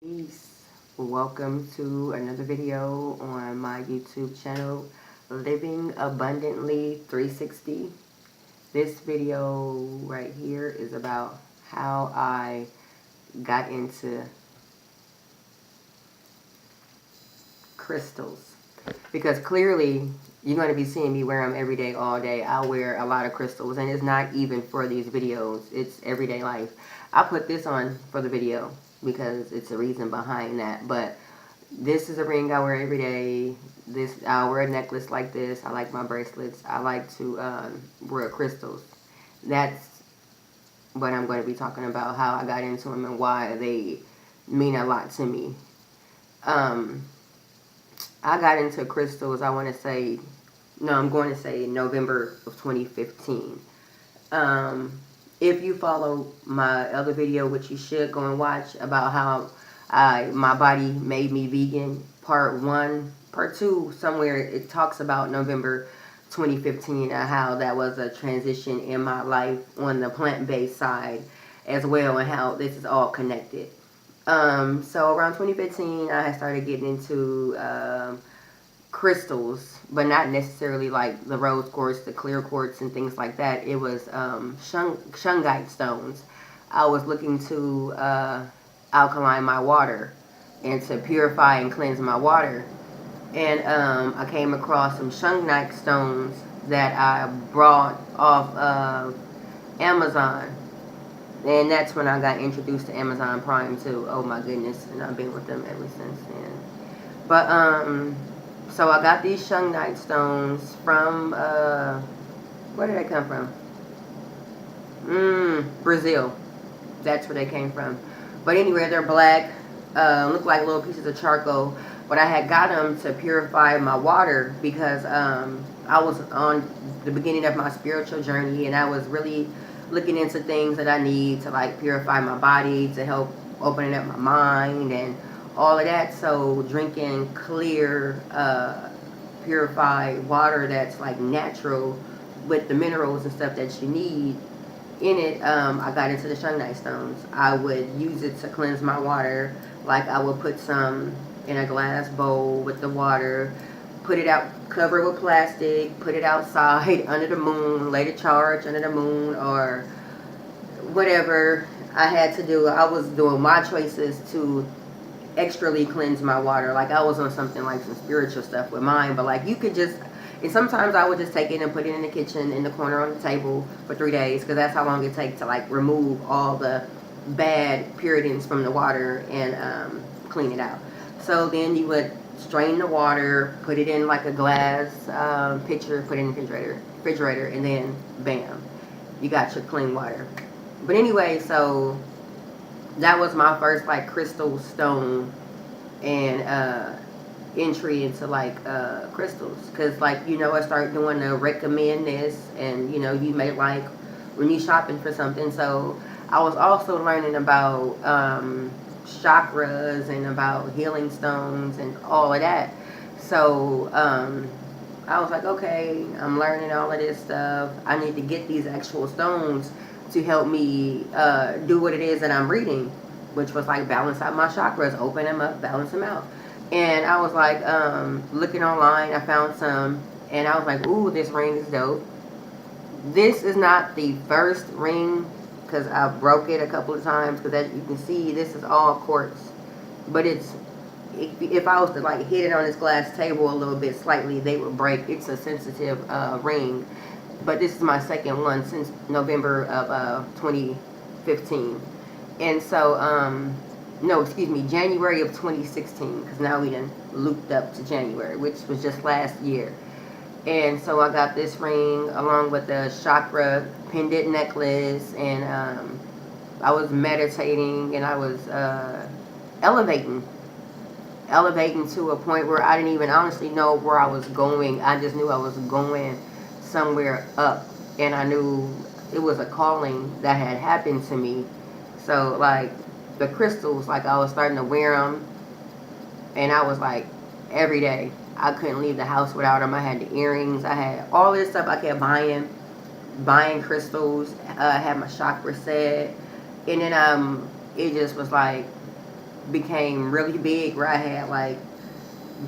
Peace. Welcome to another video on my YouTube channel, Living Abundantly 360. This video right here is about how I got into crystals. Because clearly, you're going to be seeing me wear them every day, all day. I wear a lot of crystals, and it's not even for these videos. It's everyday life. I put this on for the video because it's a reason behind that. But this is a ring I wear every day. I wear a necklace like this. I like my bracelets. I like to wear crystals. That's what I'm going to be talking about, how I got into them and why they mean a lot to me. I got into crystals, I want to say, no, I'm going to say November of 2015. If you follow my other video, which you should go and watch, about how my body made me vegan, part 1, part 2, somewhere it talks about November 2015 and how that was a transition in my life on the plant-based side as well, and how this is all connected. So around 2015, I had started getting into crystals, but not necessarily like the rose quartz, the clear quartz, and things like that. It was shungite stones. I was looking to alkaline my water and to purify and cleanse my water. And I came across some shungite stones that I brought off of Amazon. And that's when I got introduced to Amazon Prime too. Oh my goodness. And I've been with them ever since then. But, so I got these shungite stones from, where did they come from? Brazil. That's where they came from. But anyway, they're black, look like little pieces of charcoal. But I had got them to purify my water because I was on the beginning of my spiritual journey, and I was really looking into things that I need to like purify my body, to help opening up my mind and all of that. So drinking clear, purified water that's like natural with the minerals and stuff that you need in it, I got into the shungite stones. I would use it to cleanse my water. Like I would put some in a glass bowl with the water, put it out, cover it with plastic, put it outside under the moon, lay the charge under the moon, or whatever I had to do. I was doing my choices to extrally cleanse my water. Like I was on something like some spiritual stuff with mine, but like you could just, and sometimes I would just take it and put it in the kitchen in the corner on the table for 3 days, because that's how long it takes to like remove all the bad puritans from the water and clean it out. So then you would strain the water, put it in like a glass pitcher, put it in the refrigerator, and then bam, you got your clean water. But anyway, so that was my first like crystal stone and entry into like crystals, because like, you know, I started doing the recommend this, and you know, you may like when you shopping for something. So I was also learning about chakras and about healing stones and all of that. So I was like, okay, I'm learning all of this stuff. I need to get these actual stones to help me do what it is that I'm reading, which was like balance out my chakras, open them up, balance them out. And I was like looking online, I found some, and I was like, ooh, this ring is dope. This is not the first ring, because I broke it a couple of times, because as you can see, this is all quartz. But it's, if I was to like hit it on this glass table a little bit slightly, they would break. It's a sensitive ring. But this is my second one since November of 2015. And so, no, excuse me, January of 2016, because now we done looped up to January, which was just last year. And so I got this ring along with the chakra pendant necklace, and I was meditating, and I was elevating to a point where I didn't even honestly know where I was going. I just knew I was going somewhere up, and I knew it was a calling that had happened to me. So like the crystals, like I was starting to wear them, and I was like every day. I couldn't leave the house without them. I had the earrings. I had all this stuff. I kept buying crystals. I had my chakra set, and then it just was like became really big where I had like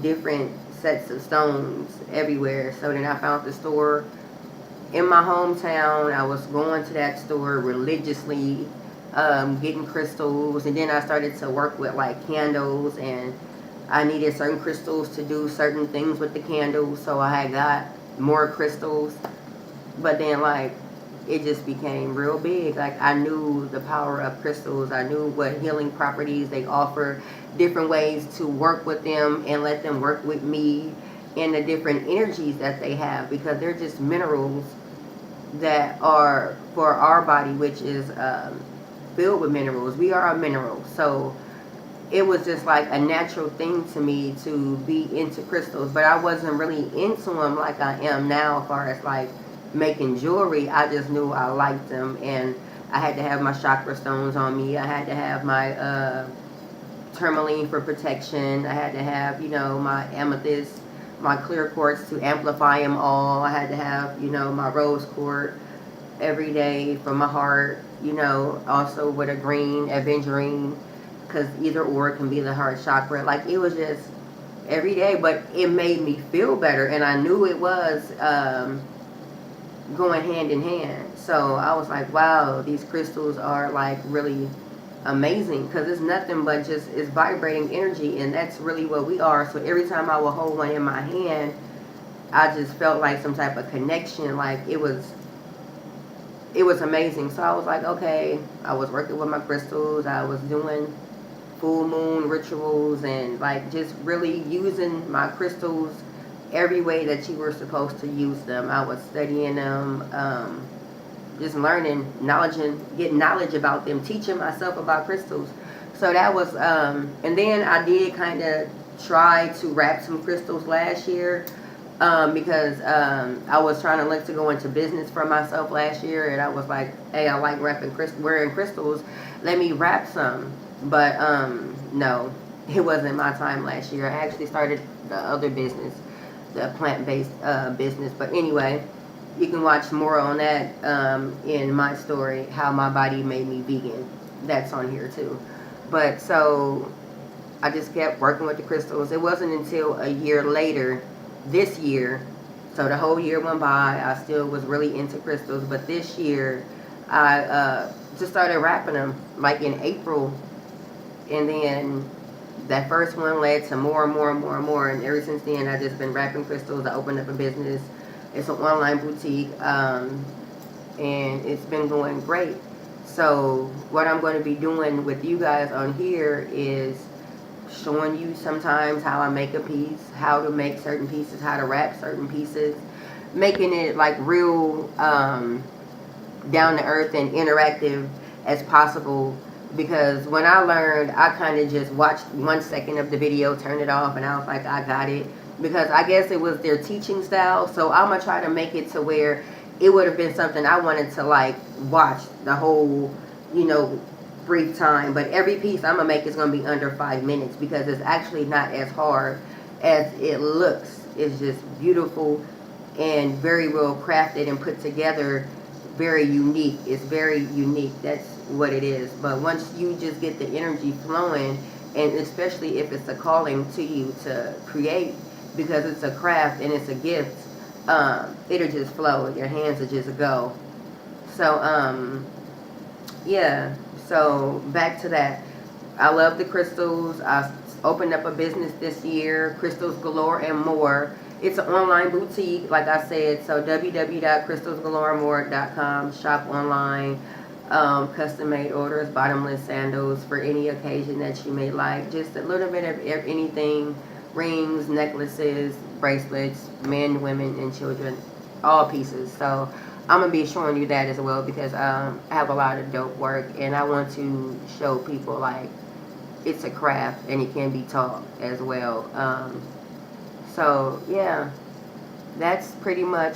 different sets of stones everywhere. So then I found the store in my hometown. I was going to that store religiously, getting crystals, and then I started to work with like candles, and I needed certain crystals to do certain things with the candles, so I had got more crystals. But then like it just became real big. Like I knew the power of crystals. I knew what healing properties they offer, different ways to work with them and let them work with me, and the different energies that they have, because they're just minerals that are for our body, which is filled with minerals. We are a mineral. So it was just like a natural thing to me to be into crystals, but I wasn't really into them like I am now as far as like making jewelry. I just knew I liked them, and I had to have my chakra stones on me. I had to have my tourmaline for protection. I had to have, you know, my amethyst, my clear quartz to amplify them all. I had to have, you know, my rose quartz every day for my heart, you know, also with a green aventurine, because either or can be the heart chakra. Like it was just every day, but it made me feel better, and I knew it was going hand in hand. So I was like, wow, these crystals are like really amazing, because it's nothing but just it's vibrating energy, and that's really what we are. So every time I would hold one in my hand, I just felt like some type of connection. Like it was amazing. So I was like, okay, I was working with my crystals. I was doing full moon rituals and like just really using my crystals every way that you were supposed to use them. I was studying them, just learning knowledge and getting knowledge about them, teaching myself about crystals. So that was, and then I did kind of try to wrap some crystals last year, because I was trying to look to go into business for myself last year, and I was like, hey, I like wearing crystals. Let me wrap some. But no, it wasn't my time last year. I actually started the other business, the plant-based business. But anyway, you can watch more on that in my story, how my body made me vegan. That's on here too. But so I just kept working with the crystals. It wasn't until a year later, this year, so the whole year went by, I still was really into crystals. But this year, I just started wrapping them like in April, and then that first one led to more and more and more and more, and ever since then I've just been wrapping crystals. I opened up a business. It's an online boutique, and it's been going great. So what I'm going to be doing with you guys on here is showing you sometimes how I make a piece, how to make certain pieces, how to wrap certain pieces, making it like real down to earth and interactive as possible. Because when I learned, I kind of just watched 1 second of the video, turned it off, and I was like, I got it. Because I guess it was their teaching style. So I'm going to try to make it to where it would have been something I wanted to like watch the whole, you know, brief time. But every piece I'm going to make is going to be under 5 minutes, because it's actually not as hard as it looks. It's just beautiful and very well crafted and put together. Very unique. It's very unique. That's what it is. But once you just get the energy flowing, and especially if it's a calling to you to create, because it's a craft and it's a gift, it'll just flow. Your hands will just go. So yeah. So back to that. I love the crystals. I opened up a business this year, Crystals Galore and More. It's an online boutique, like I said. So www.crystalsgaloremore.com. Shop online. Custom-made orders, bottomless sandals for any occasion that you may like. Just a little bit of anything. Rings, necklaces, bracelets, men, women, and children. All pieces. So I'm going to be showing you that as well, because I have a lot of dope work, and I want to show people like it's a craft and it can be taught as well. So yeah, that's pretty much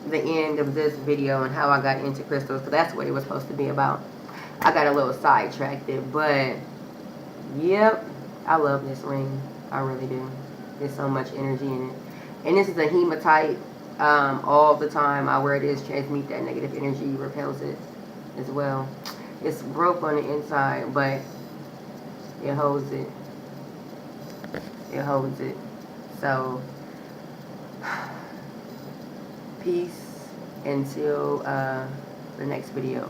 the end of this video and how I got into crystals, because that's what it was supposed to be about. I got a little sidetracked, but yep, I love this ring. I really do. There's so much energy in it. And this is a hematite. All the time I wear this, transmute that negative energy, repels it as well. It's broke on the inside, but It holds it. It holds it. So, peace until the next video.